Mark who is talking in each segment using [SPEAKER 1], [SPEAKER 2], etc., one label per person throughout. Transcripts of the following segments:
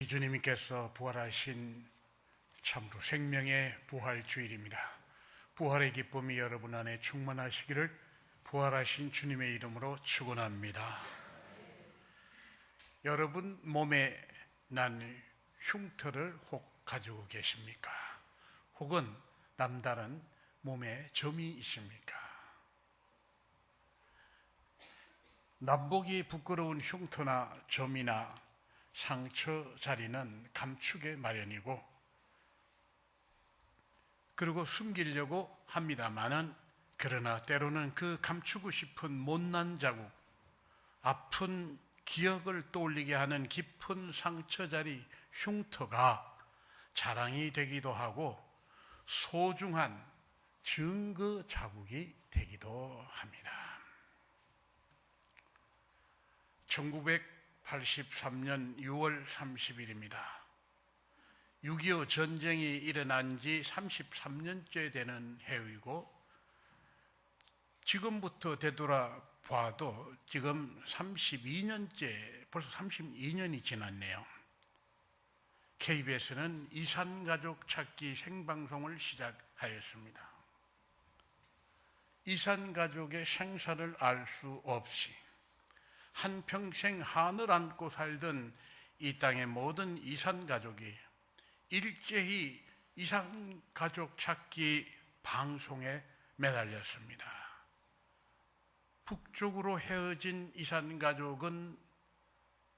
[SPEAKER 1] 주님께서 부활하신 참으로 생명의 부활 주일입니다. 부활의 기쁨이 여러분 안에 충만하시기를 부활하신 주님의 이름으로 축원합니다. 여러분 몸에 난 흉터를 혹 가지고 계십니까? 혹은 남다른 몸에 점이 있습니까? 남보기 부끄러운 흉터나 점이나 상처 자리는 감추게 마련이고, 그리고 숨기려고 합니다마는, 그러나 때로는 그 감추고 싶은 못난 자국, 아픈 기억을 떠올리게 하는 깊은 상처 자리 흉터가 자랑이 되기도 하고 소중한 증거 자국이 되기도 합니다. 1983년 6월 30일입니다. 6.25 전쟁이 일어난 지 33년째 되는 해이고, 지금부터 되돌아봐도 지금 32년째, 벌써 32년이 지났네요. KBS는 이산가족 찾기 생방송을 시작하였습니다. 이산가족의 생사를 알 수 없이 한평생 한을 안고 살던 이 땅의 모든 이산가족이 일제히 이산가족 찾기 방송에 매달렸습니다. 북쪽으로 헤어진 이산가족은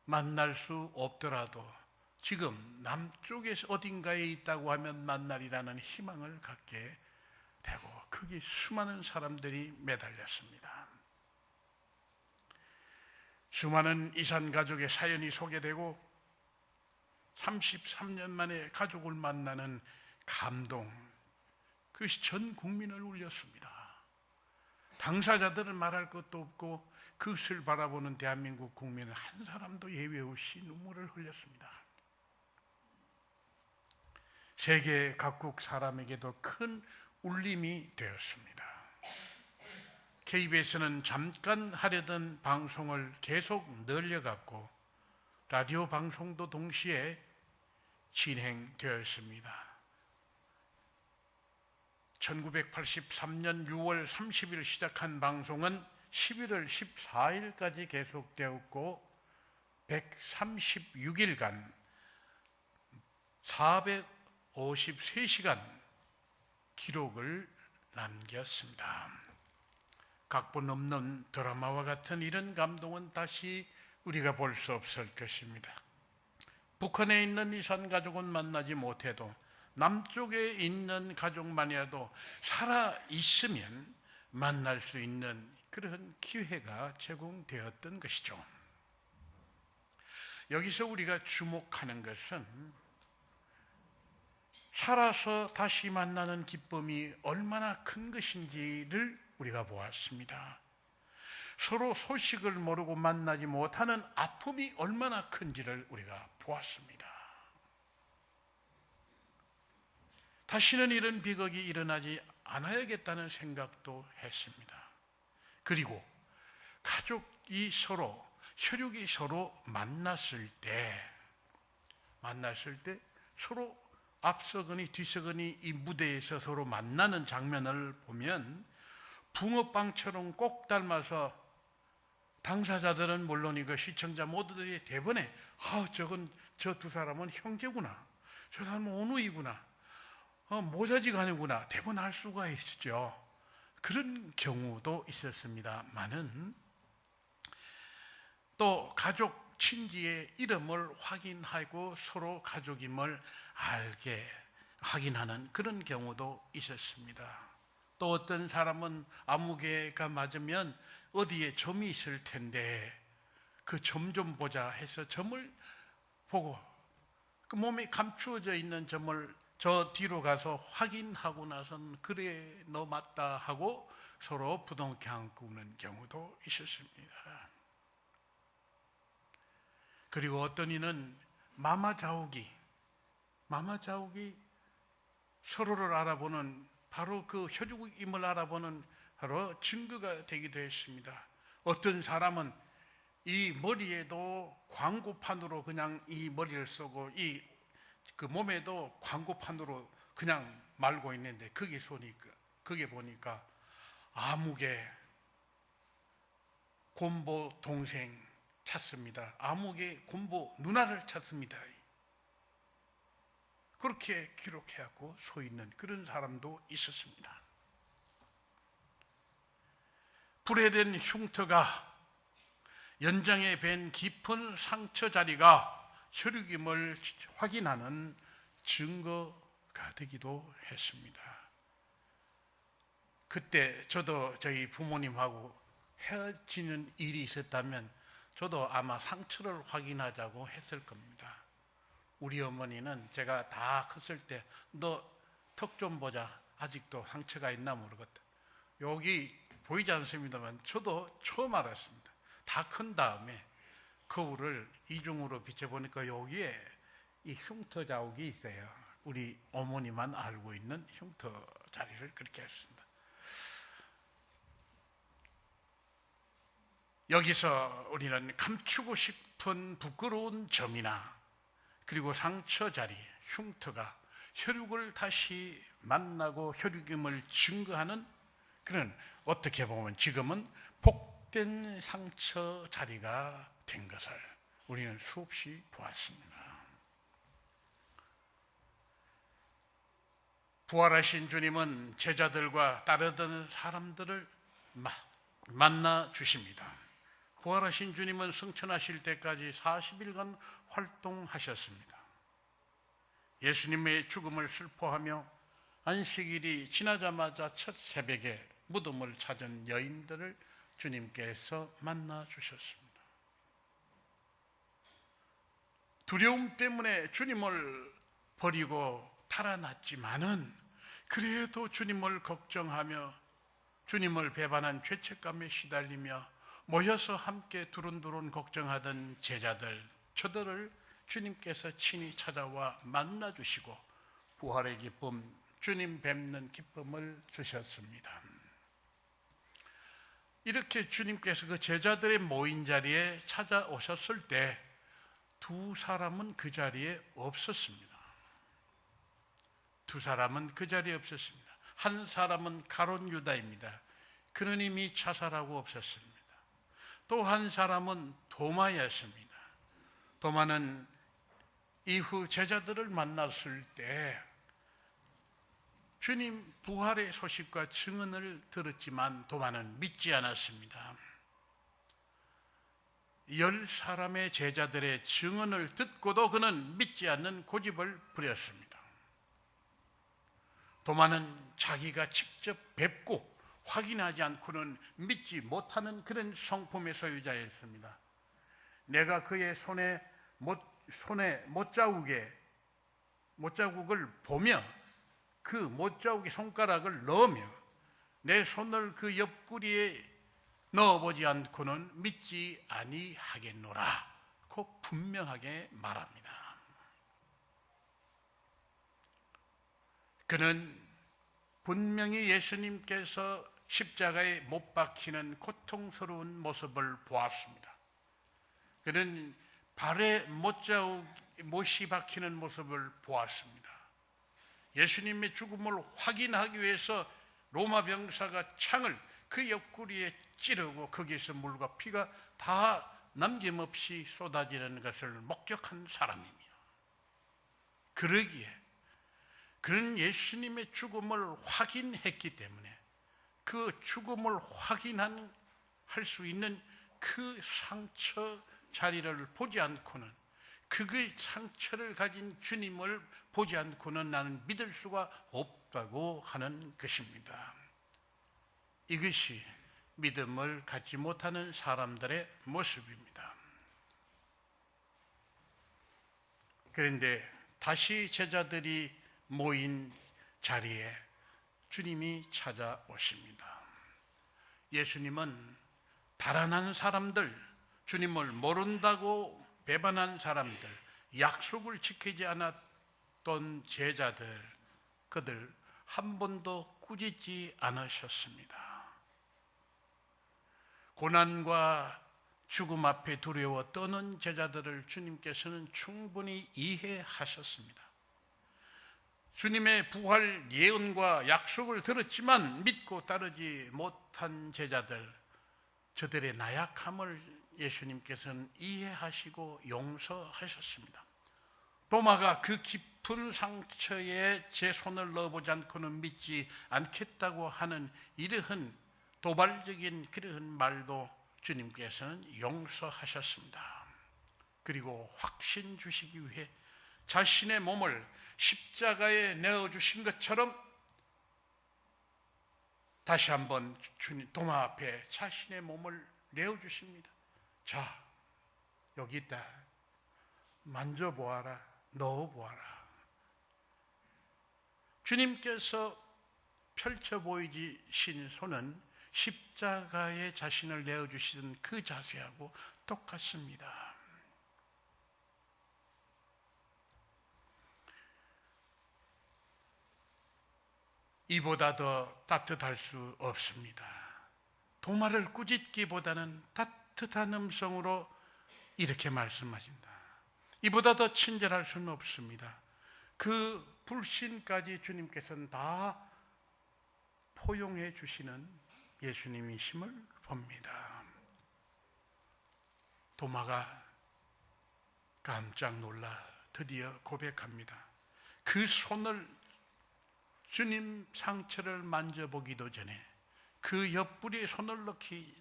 [SPEAKER 1] 만날 수 없더라도 지금 남쪽에서 어딘가에 있다고 하면 만날이라는 희망을 갖게 되고, 거기 수많은 사람들이 매달렸습니다. 수많은 이산가족의 사연이 소개되고 33년 만에 가족을 만나는 감동, 그것이 전 국민을 울렸습니다. 당사자들은 말할 것도 없고 그것을 바라보는 대한민국 국민은 한 사람도 예외 없이 눈물을 흘렸습니다. 세계 각국 사람에게도 큰 울림이 되었습니다. KBS는 잠깐 하려던 방송을 계속 늘려갔고 라디오 방송도 동시에 진행되었습니다. 1983년 6월 30일 시작한 방송은 11월 14일까지 계속되었고 136일간 453시간 기록을 남겼습니다. 각본 없는 드라마와 같은 이런 감동은 다시 우리가 볼 수 없을 것입니다. 북한에 있는 이산가족은 만나지 못해도 남쪽에 있는 가족만이라도 살아있으면 만날 수 있는 그런 기회가 제공되었던 것이죠. 여기서 우리가 주목하는 것은 살아서 다시 만나는 기쁨이 얼마나 큰 것인지를 우리가 보았습니다. 서로 소식을 모르고 만나지 못하는 아픔이 얼마나 큰지를 우리가 보았습니다. 다시는 이런 비극이 일어나지 않아야겠다는 생각도 했습니다. 그리고 가족이 서로, 혈육이 서로 만났을 때 서로 앞서거니 뒤서거니 이 무대에서 서로 만나는 장면을 보면 붕어빵처럼 꼭 닮아서 당사자들은 물론이고 시청자 모두들이 대번에 저 두 사람은 형제구나, 저 사람은 오누이구나, 모자지간이구나 대번할 수가 있죠. 그런 경우도 있었습니다만은 또 가족 친지의 이름을 확인하고 서로 가족임을 확인하는 그런 경우도 있었습니다. 또 어떤 사람은 아무개가 맞으면 어디에 점이 있을 텐데 그 점 좀 보자 해서 점을 보고 그 몸에 감추어져 있는 점을 저 뒤로 가서 확인하고 나선 그래 너 맞다 하고 서로 부둥켜 안고 우는 경우도 있었습니다. 그리고 어떤 이는 마마자욱이 서로를 알아보는, 바로 그 혈육임을 알아보는 바로 증거가 되기도 했습니다. 어떤 사람은 이 머리에도 광고판으로 그냥 이 머리를 쓰고 이 그 몸에도 광고판으로 그냥 말고 있는데 거기 보니까 아무개 곰보 동생 찾습니다. 아무개 곰보 누나를 찾습니다. 그렇게 기록해갖고 서 있는 그런 사람도 있었습니다. 불에 된 흉터가 연장에 밴 깊은 상처 자리가 혈육임을 확인하는 증거가 되기도 했습니다. 그때 저도 저희 부모님하고 헤어지는 일이 있었다면 저도 아마 상처를 확인하자고 했을 겁니다. 우리 어머니는 제가 다 컸을 때 너 턱 좀 보자. 아직도 상처가 있나 모르겠다. 여기 보이지 않습니다만 저도 처음 알았습니다. 다 큰 다음에 거울을 이중으로 비춰보니까 여기에 이 흉터 자국이 있어요. 우리 어머니만 알고 있는 흉터 자리를 그렇게 했습니다. 여기서 우리는 감추고 싶은 부끄러운 점이나 그리고 상처 자리, 흉터가 혈육을 다시 만나고 혈육임을 증거하는 그런, 어떻게 보면 지금은 복된 상처 자리가 된 것을 우리는 수없이 보았습니다. 부활하신 주님은 제자들과 따르던 사람들을 만나 주십니다. 부활하신 주님은 승천하실 때까지 40일간 활동하셨습니다. 예수님의 죽음을 슬퍼하며 안식일이 지나자마자 첫 새벽에 무덤을 찾은 여인들을 주님께서 만나 주셨습니다. 두려움 때문에 주님을 버리고 달아났지만은 그래도 주님을 걱정하며 주님을 배반한 죄책감에 시달리며 모여서 함께 두run두른 걱정하던 제자들, 저들을 주님께서 친히 찾아와 만나주시고 부활의 기쁨, 주님 뵙는 기쁨을 주셨습니다. 이렇게 주님께서 그 제자들의 모인 자리에 찾아오셨을 때 두 사람은 그 자리에 없었습니다. 두 사람은 그 자리에 없었습니다. 한 사람은 가룟 유다입니다. 그는 이미 자살하고 없었습니다. 또 한 사람은 도마였습니다. 도마는 이후 제자들을 만났을 때 주님 부활의 소식과 증언을 들었지만 도마는 믿지 않았습니다. 10사람의 제자들의 증언을 듣고도 그는 믿지 않는 고집을 부렸습니다. 도마는 자기가 직접 뵙고 확인하지 않고는 믿지 못하는 그런 성품의 소유자였습니다. 내가 그의 손에 못자국을 보며 그 못자국에 손가락을 넣으며 내 손을 그 옆구리에 넣어보지 않고는 믿지 아니하겠노라 고 분명하게 말합니다. 그는 분명히 예수님께서 십자가에 못 박히는 고통스러운 모습을 보았습니다. 그는 발에 못이 박히는 모습을 보았습니다. 예수님의 죽음을 확인하기 위해서 로마 병사가 창을 그 옆구리에 찌르고 거기에서 물과 피가 다 남김없이 쏟아지는 것을 목격한 사람이며, 그러기에 그는 예수님의 죽음을 확인했기 때문에 그 죽음을 확인할 수 있는 그 상처 자리를 보지 않고는, 그 상처를 가진 주님을 보지 않고는 나는 믿을 수가 없다고 하는 것입니다. 이것이 믿음을 갖지 못하는 사람들의 모습입니다. 그런데 다시 제자들이 모인 자리에 주님이 찾아오십니다. 예수님은 달아난 사람들, 주님을 모른다고 배반한 사람들, 약속을 지키지 않았던 제자들, 그들 한 번도 꾸짖지 않으셨습니다. 고난과 죽음 앞에 두려워 떠는 제자들을 주님께서는 충분히 이해하셨습니다. 주님의 부활 예언과 약속을 들었지만 믿고 따르지 못한 제자들, 저들의 나약함을 예수님께서는 이해하시고 용서하셨습니다. 도마가 그 깊은 상처에 제 손을 넣어보지 않고는 믿지 않겠다고 하는 이러한 도발적인 그러한 말도 주님께서는 용서하셨습니다. 그리고 확신 주시기 위해 자신의 몸을 십자가에 내어주신 것처럼 다시 한번 주님 도마 앞에 자신의 몸을 내어주십니다. 자, 여기 있다. 만져보아라. 넣어보아라. 주님께서 펼쳐 보이신 손은 십자가에 자신을 내어주시던 그 자세하고 똑같습니다. 이보다 더 따뜻할 수 없습니다. 도마를 꾸짖기보다는 따뜻한 음성으로 이렇게 말씀하십니다. 이보다 더 친절할 수는 없습니다. 그 불신까지 주님께서는 다 포용해 주시는 예수님이심을 봅니다. 도마가 깜짝 놀라 드디어 고백합니다. 그 손을 주님 상처를 만져보기도 전에, 그 옆구리에 손을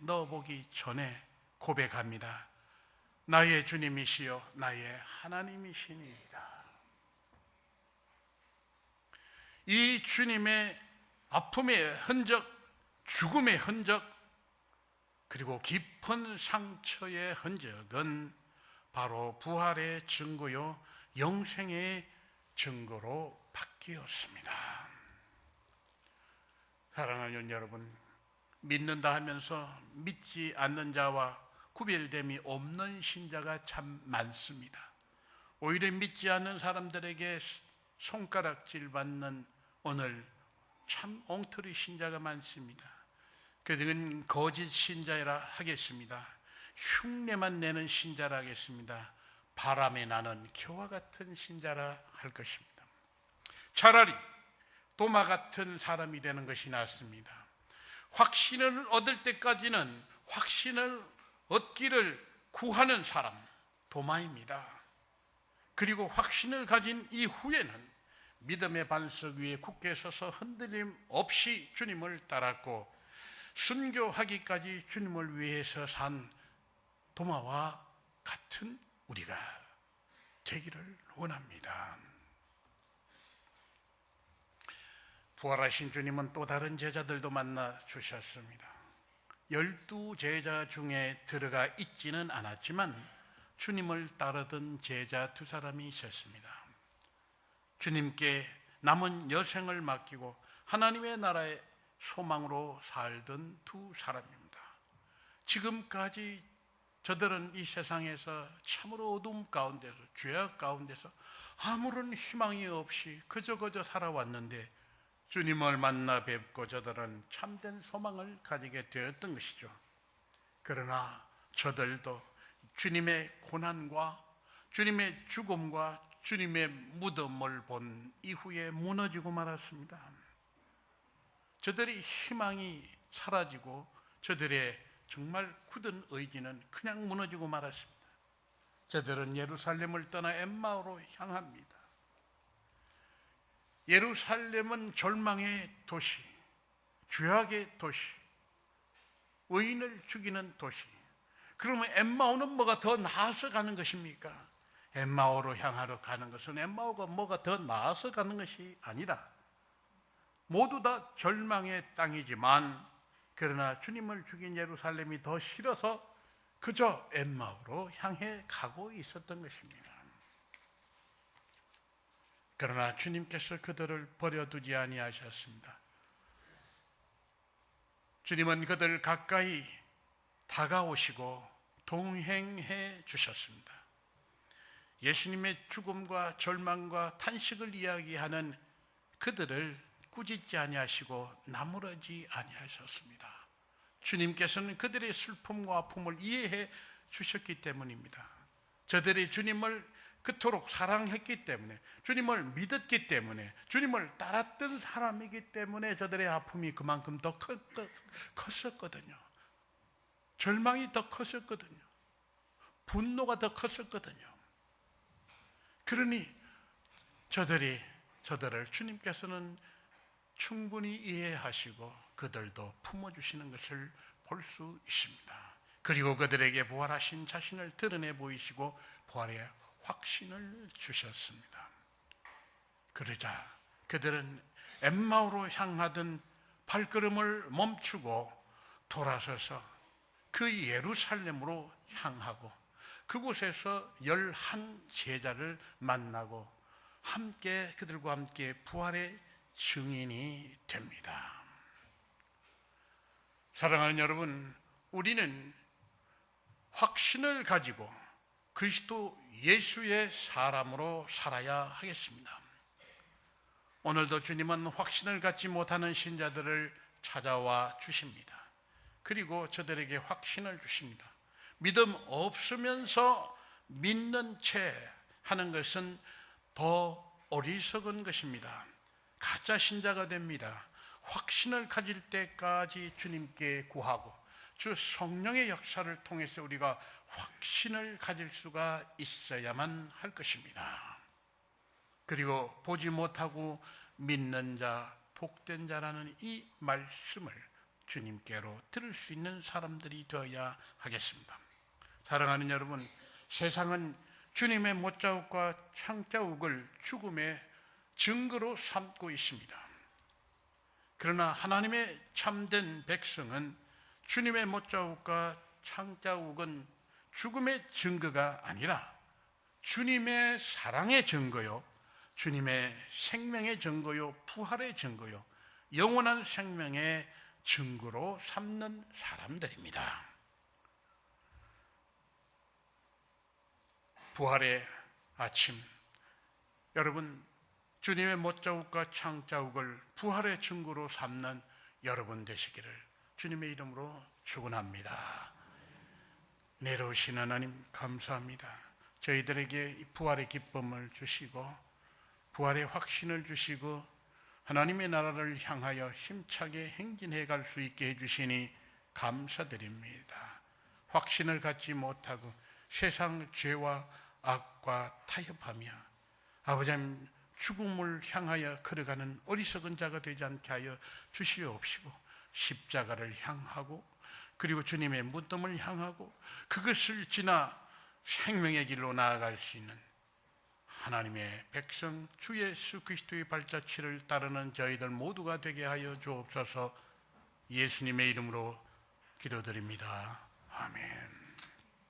[SPEAKER 1] 넣어보기 전에 고백합니다. 나의 주님이시여 나의 하나님이시니이다. 이 주님의 아픔의 흔적, 죽음의 흔적, 그리고 깊은 상처의 흔적은 바로 부활의 증거요 영생의 증거로 바뀌었습니다. 사랑하는 여러분, 믿는다 하면서 믿지 않는 자와 구별됨이 없는 신자가 참 많습니다. 오히려 믿지 않는 사람들에게 손가락질 받는 오늘 참 엉터리 신자가 많습니다. 그들은 거짓 신자라 하겠습니다. 흉내만 내는 신자라 하겠습니다. 바람에 나는 겨와 같은 신자라 할 것입니다. 차라리 도마 같은 사람이 되는 것이 낫습니다. 확신을 얻을 때까지는 확신을 얻기를 구하는 사람, 도마입니다. 그리고 확신을 가진 이후에는 믿음의 반석 위에 굳게 서서 흔들림 없이 주님을 따랐고 순교하기까지 주님을 위해서 산 도마와 같은 우리가 되기를 원합니다. 부활하신 주님은 또 다른 제자들도 만나 주셨습니다. 12 제자 중에 들어가 있지는 않았지만 주님을 따르던 제자 2사람이 있었습니다. 주님께 남은 여생을 맡기고 하나님의 나라의 소망으로 살던 2사람입니다. 지금까지 저들은 이 세상에서 참으로 어둠 가운데서, 죄악 가운데서 아무런 희망이 없이 그저 살아왔는데 주님을 만나 뵙고 저들은 참된 소망을 가지게 되었던 것이죠. 그러나 저들도 주님의 고난과 주님의 죽음과 주님의 무덤을 본 이후에 무너지고 말았습니다. 저들의 희망이 사라지고 저들의 정말 굳은 의지는 그냥 무너지고 말았습니다. 저들은 예루살렘을 떠나 엠마오로 향합니다. 예루살렘은 절망의 도시, 죄악의 도시, 의인을 죽이는 도시. 그러면 엠마오는 뭐가 더 나아서 가는 것입니까? 엠마오로 향하러 가는 것은 엠마오가 뭐가 더 나아서 가는 것이 아니라 모두 다 절망의 땅이지만 그러나 주님을 죽인 예루살렘이 더 싫어서 그저 엠마오로 향해 가고 있었던 것입니다. 그러나 주님께서 그들을 버려두지 아니하셨습니다. 주님은 그들 가까이 다가오시고 동행해 주셨습니다. 예수님의 죽음과 절망과 탄식을 이야기하는 그들을 꾸짖지 아니하시고 나무라지 아니하셨습니다. 주님께서는 그들의 슬픔과 아픔을 이해해 주셨기 때문입니다. 저들이 주님을 그토록 사랑했기 때문에, 주님을 믿었기 때문에, 주님을 따랐던 사람이기 때문에 저들의 아픔이 그만큼 더 컸었거든요. 절망이 더 컸었거든요. 분노가 더 컸었거든요. 그러니 저들을 주님께서는 충분히 이해하시고 그들도 품어주시는 것을 볼 수 있습니다. 그리고 그들에게 부활하신 자신을 드러내 보이시고 부활의 확신을 주셨습니다. 그러자 그들은 엠마오로 향하던 발걸음을 멈추고 돌아서서 그 예루살렘으로 향하고 그곳에서 11 제자를 만나고 그들과 함께 부활의 증인이 됩니다. 사랑하는 여러분, 우리는 확신을 가지고 그리스도 예수의 사람으로 살아야 하겠습니다. 오늘도 주님은 확신을 갖지 못하는 신자들을 찾아와 주십니다. 그리고 저들에게 확신을 주십니다. 믿음 없으면서 믿는 채 하는 것은 더 어리석은 것입니다. 가짜 신자가 됩니다. 확신을 가질 때까지 주님께 구하고 주 성령의 역사를 통해서 우리가 확신을 가질 수가 있어야만 할 것입니다. 그리고 보지 못하고 믿는 자, 복된 자라는 이 말씀을 주님께로 들을 수 있는 사람들이 되어야 하겠습니다. 사랑하는 여러분, 세상은 주님의 못자국과 창자국을 죽음의 증거로 삼고 있습니다. 그러나 하나님의 참된 백성은 주님의 못자국과 창자국은 죽음의 증거가 아니라 주님의 사랑의 증거요, 주님의 생명의 증거요, 부활의 증거요, 영원한 생명의 증거로 삼는 사람들입니다. 부활의 아침, 여러분, 주님의 못자국과 창자국을 부활의 증거로 삼는 여러분 되시기를 주님의 이름으로 축원합니다. 내려오신 하나님 감사합니다. 저희들에게 이 부활의 기쁨을 주시고 부활의 확신을 주시고 하나님의 나라를 향하여 힘차게 행진해 갈 수 있게 해주시니 감사드립니다. 확신을 갖지 못하고 세상 죄와 악과 타협하며 아버지 하나님 죽음을 향하여 걸어가는 어리석은 자가 되지 않게 하여 주시옵시고 십자가를 향하고 그리고 주님의 무덤을 향하고 그것을 지나 생명의 길로 나아갈 수 있는 하나님의 백성 주 예수 그리스도의 발자취를 따르는 저희들 모두가 되게 하여 주옵소서. 예수님의 이름으로 기도드립니다. 아멘.